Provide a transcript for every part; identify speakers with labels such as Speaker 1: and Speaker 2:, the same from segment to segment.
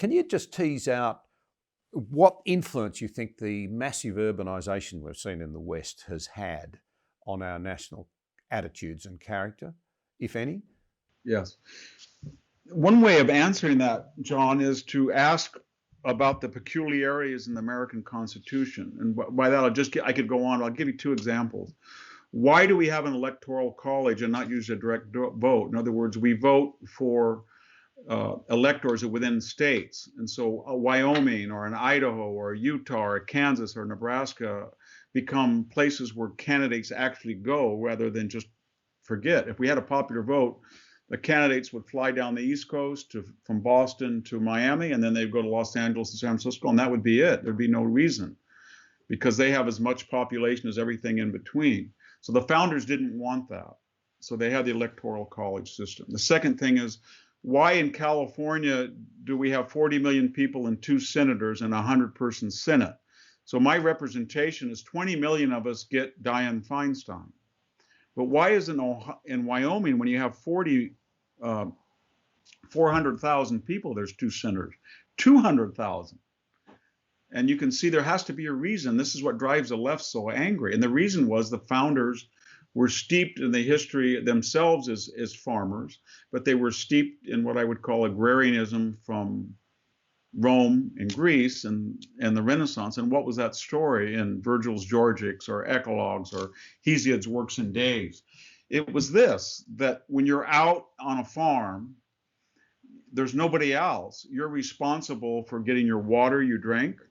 Speaker 1: Can you just tease out what influence you think the massive urbanisation we've seen in the West has had on our national attitudes and character, if any?
Speaker 2: Yes. One way of answering that, John, is to ask about the peculiarities in the American Constitution. And by that, I could go on. I'll give you two examples. Why do we have an electoral college and not use a direct vote? In other words, we vote for electors within states. And so Wyoming or an Idaho or Utah or Kansas or Nebraska become places where candidates actually go rather than just forget. If we had a popular vote, the candidates would fly down the East Coast from Boston to Miami, and then they'd go to Los Angeles and San Francisco, and that would be it. There'd be no reason because they have as much population as everything in between. So the founders didn't want that. So they had the electoral college system. The second thing is, why in California do we have 40 million people and 2 senators and a 100-person Senate? So my representation is 20 million of us get Dianne Feinstein. But why isn't in Wyoming, when you have 400,000 people, there's 2 senators, 200,000? And you can see there has to be a reason. This is what drives the left so angry. And the reason was the founders were steeped in the history themselves as farmers, but they were steeped in what I would call agrarianism from Rome and Greece and the Renaissance. And what was that story in Virgil's Georgics or Eclogues or Hesiod's Works and Days? It was this, that when you're out on a farm, there's nobody else. You're responsible for getting your water you drink,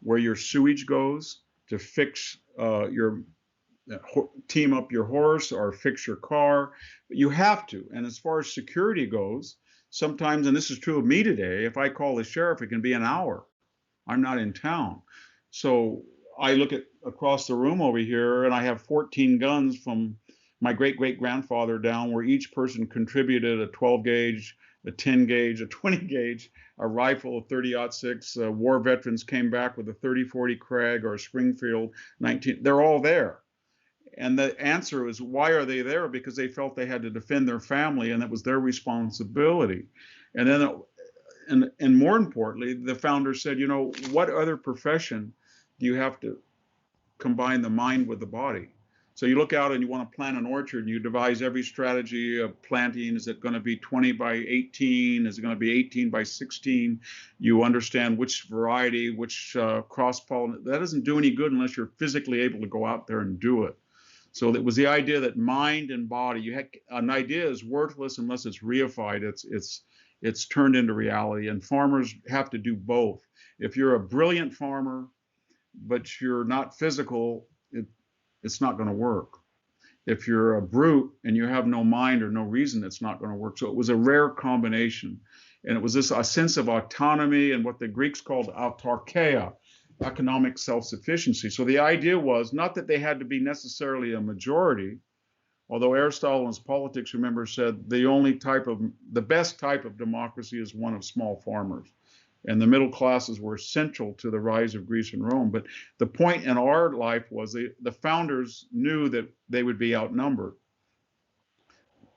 Speaker 2: where your sewage goes, to fix team up your horse or fix your car. But you have to. And as far as security goes, sometimes, and this is true of me today, if I call the sheriff, it can be an hour. I'm not in town. So I look at across the room over here, and I have 14 guns from my great-great-grandfather down, where each person contributed a 12 gauge, a 10 gauge, a 20 gauge, a rifle, a 30-06. War veterans came back with a 30-40 Krag or a Springfield 19. They're all there. And the answer is, why are they there? Because they felt they had to defend their family, and that was their responsibility. And then, and more importantly, the founders said, you know, what other profession do you have to combine the mind with the body? So you look out and you want to plant an orchard, and you devise every strategy of planting. Is it going to be 20 by 18? Is it going to be 18 by 16? You understand which variety, which cross-pollinate. That doesn't do any good unless you're physically able to go out there and do it. So it was the idea that mind and body, an idea is worthless unless it's reified. It's turned into reality, and farmers have to do both. If you're a brilliant farmer, but you're not physical, it's not going to work. If you're a brute and you have no mind or no reason, it's not going to work. So it was a rare combination, and it was a sense of autonomy and what the Greeks called autarkeia, economic self-sufficiency. So the idea was not that they had to be necessarily a majority, although Aristotle in his Politics, remember, said the best type of democracy is one of small farmers. And the middle classes were essential to the rise of Greece and Rome. But the point in our life was the founders knew that they would be outnumbered,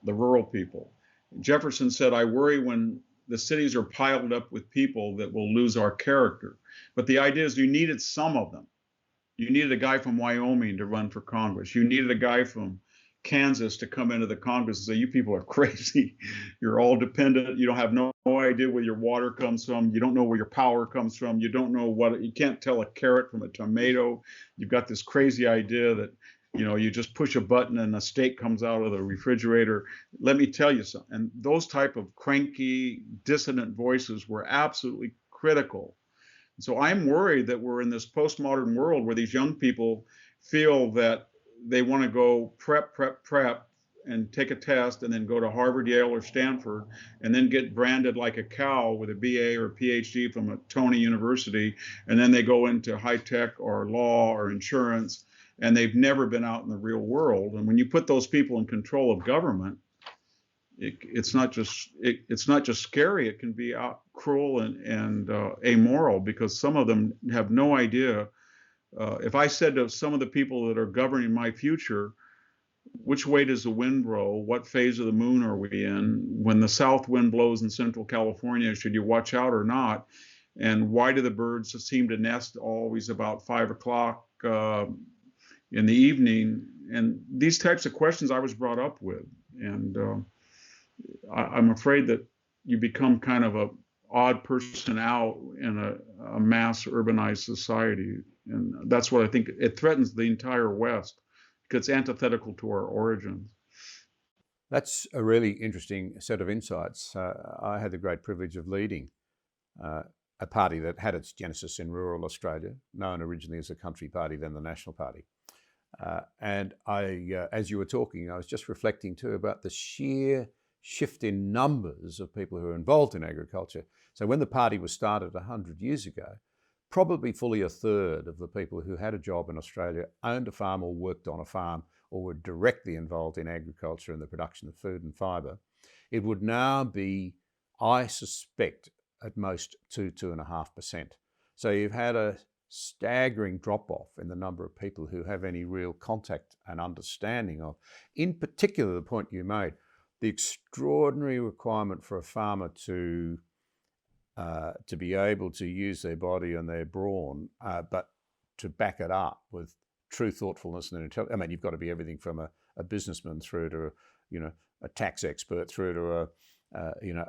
Speaker 2: the rural people. Jefferson said, I worry when the cities are piled up with people that will lose our character. But the idea is you needed some of them. You needed a guy from Wyoming to run for Congress. You needed a guy from Kansas to come into the Congress and say, you people are crazy. You're all dependent. You don't have no idea where your water comes from. You don't know where your power comes from. You don't know you can't tell a carrot from a tomato. You've got this crazy idea that, you just push a button and a steak comes out of the refrigerator. Let me tell you something. And those type of cranky, dissident voices were absolutely critical. So I'm worried that we're in this postmodern world where these young people feel that they want to go prep, and take a test and then go to Harvard, Yale, or Stanford, and then get branded like a cow with a BA or PhD from a Tony University, and then they go into high tech or law or insurance, and they've never been out in the real world. And when you put those people in control of government, it's not just scary. It can be cruel and amoral, because some of them have no idea. If I said to some of the people that are governing my future, which way does the wind blow? What phase of the moon are we in? When the south wind blows in Central California, should you watch out or not? And why do the birds seem to nest always about 5 o'clock in the evening? And these types of questions I was brought up with. And I'm afraid that you become kind of a odd person out in a mass urbanized society. And that's what I think it threatens the entire West because it's antithetical to our origins.
Speaker 1: That's a really interesting set of insights. I had the great privilege of leading a party that had its genesis in rural Australia, known originally as the Country Party, then the National Party. And as you were talking, I was just reflecting too about the sheer shift in numbers of people who are involved in agriculture. So when the party was started 100 years ago, probably fully a third of the people who had a job in Australia owned a farm or worked on a farm or were directly involved in agriculture and the production of food and fibre. It would now be, I suspect, at most 2.5%. So you've had a staggering drop-off in the number of people who have any real contact and understanding of, in particular, the point you made, the extraordinary requirement for a farmer to be able to use their body and their brawn, but to back it up with true thoughtfulness and intelligence. I mean, you've got to be everything from a businessman through to a tax expert, through to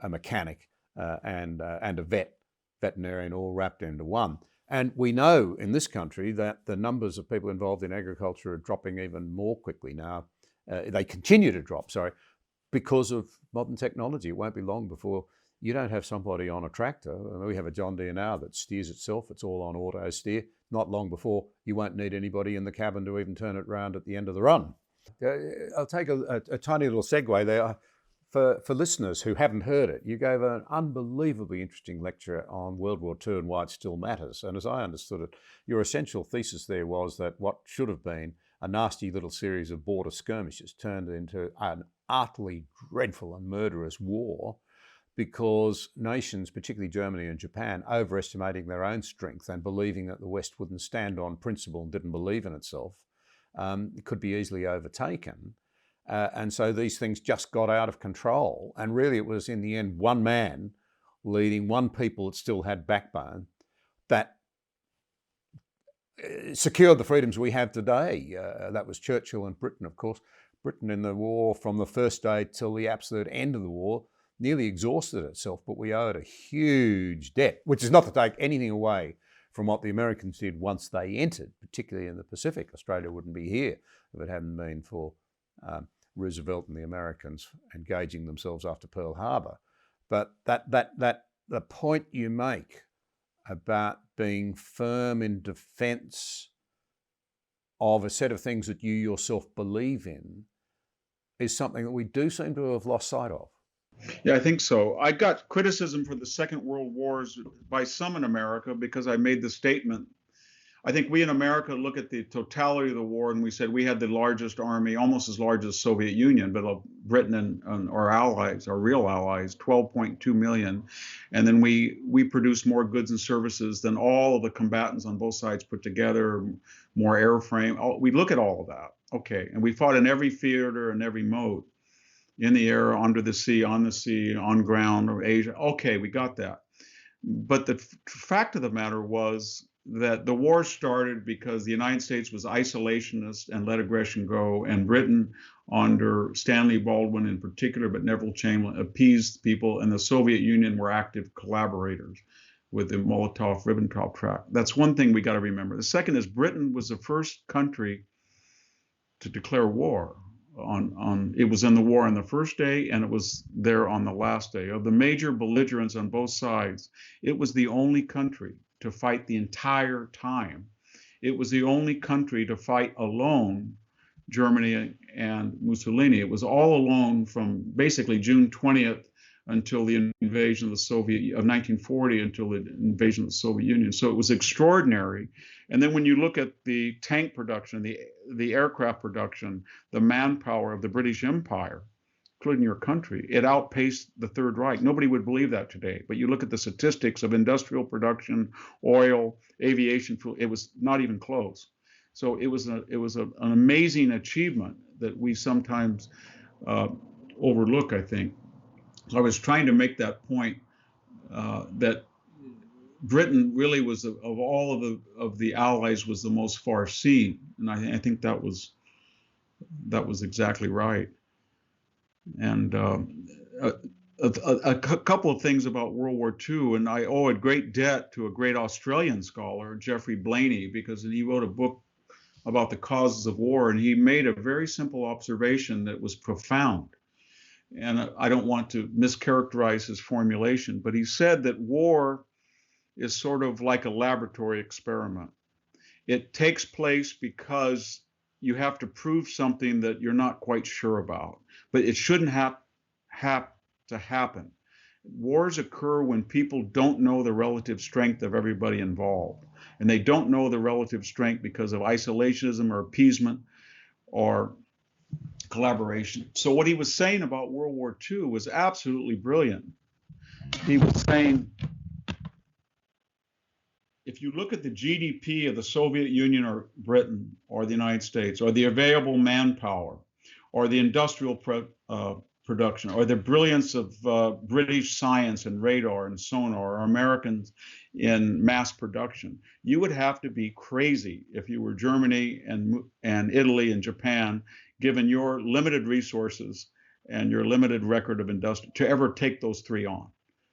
Speaker 1: a mechanic and a veterinarian, all wrapped into one. And we know in this country that the numbers of people involved in agriculture are dropping even more quickly now. They continue to drop, because of modern technology. It won't be long before you don't have somebody on a tractor. I mean, we have a John Deere now that steers itself. It's all on auto steer. Not long before you won't need anybody in the cabin to even turn it around at the end of the run. I'll take a tiny little segue there. For listeners who haven't heard it, you gave an unbelievably interesting lecture on World War II and why it still matters. And as I understood it, your essential thesis there was that what should have been a nasty little series of border skirmishes turned into an utterly dreadful and murderous war because nations, particularly Germany and Japan, overestimating their own strength and believing that the West wouldn't stand on principle and didn't believe in itself, could be easily overtaken. And so these things just got out of control. And really it was in the end one man leading one people that still had backbone that secured the freedoms we have today. That was Churchill and Britain, of course. Britain in the war from the first day till the absolute end of the war nearly exhausted itself, but we owed a huge debt, which is not to take anything away from what the Americans did once they entered, particularly in the Pacific. Australia wouldn't be here if it hadn't been for Roosevelt and the Americans engaging themselves after Pearl Harbor. But the point you make about being firm in defense of a set of things that you yourself believe in is something that we do seem to have lost sight of.
Speaker 2: Yeah, I think so. I got criticism for the Second World Wars by some in America because I made the statement. I think we in America look at the totality of the war and we said we had the largest army, almost as large as the Soviet Union, but Britain and our allies, our real allies, 12.2 million. And then we produced more goods and services than all of the combatants on both sides put together, more airframe. We look at all of that. Okay. And we fought in every theater and every mode, in the air, under the sea, on ground, or Asia. Okay, we got that. But the fact of the matter was that the war started because the United States was isolationist and let aggression go, and Britain, under Stanley Baldwin in particular, but Neville Chamberlain, appeased people, and the Soviet Union were active collaborators with the Molotov-Ribbentrop Pact. That's one thing we got to remember. The second is Britain was the first country to declare war. It was in the war on the first day and it was there on the last day. Of the major belligerents on both sides, it was the only country to fight the entire time. It was the only country to fight alone, Germany and Mussolini. It was all alone from basically June 20th until the invasion of the 1940, until the invasion of the Soviet Union. So it was extraordinary. And then when you look at the tank production, the aircraft production, the manpower of the British Empire, including your country, it outpaced the Third Reich. Nobody would believe that today. But you look at the statistics of industrial production, oil, aviation fuel, it was not even close. So it was an amazing achievement that we sometimes overlook, I think. So I was trying to make that point that Britain really was, of all of the allies, was the most far-seeing, and I think that was exactly right. And a couple of things about World War II, and I owe a great debt to a great Australian scholar, Geoffrey Blainey, because he wrote a book about the causes of war, and he made a very simple observation that was profound. And I don't want to mischaracterize his formulation, but he said that war is sort of like a laboratory experiment. It takes place because you have to prove something that you're not quite sure about, but it shouldn't have to happen. Wars occur when people don't know the relative strength of everybody involved, and they don't know the relative strength because of isolationism or appeasement or collaboration. So what he was saying about World War II was absolutely brilliant. He was saying, if you look at the GDP of the Soviet Union or Britain or the United States, or the available manpower, or the industrial production, or the brilliance of British science and radar and sonar, or Americans in mass production, you would have to be crazy if you were Germany and Italy and Japan, given your limited resources and your limited record of industry, to ever take those three on.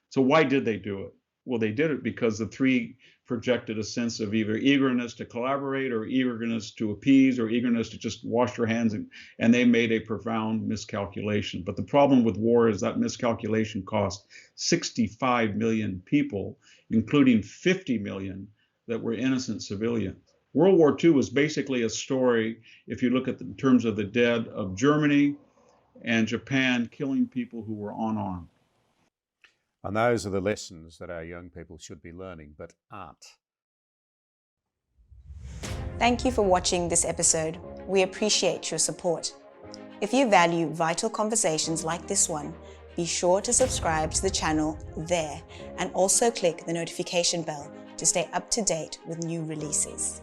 Speaker 2: So why did they do it? Well, they did it because the three projected a sense of either eagerness to collaborate, or eagerness to appease, or eagerness to just wash their hands, and they made a profound miscalculation. But the problem with war is that miscalculation cost 65 million people, including 50 million that were innocent civilians. World War II was basically a story, if you look at the, in terms of the dead, of Germany and Japan killing people who were unarmed.
Speaker 1: And those are the lessons that our young people should be learning, but aren't.
Speaker 3: Thank you for watching this episode. We appreciate your support. If you value vital conversations like this one, be sure to subscribe to the channel there, and also click the notification bell to stay up to date with new releases.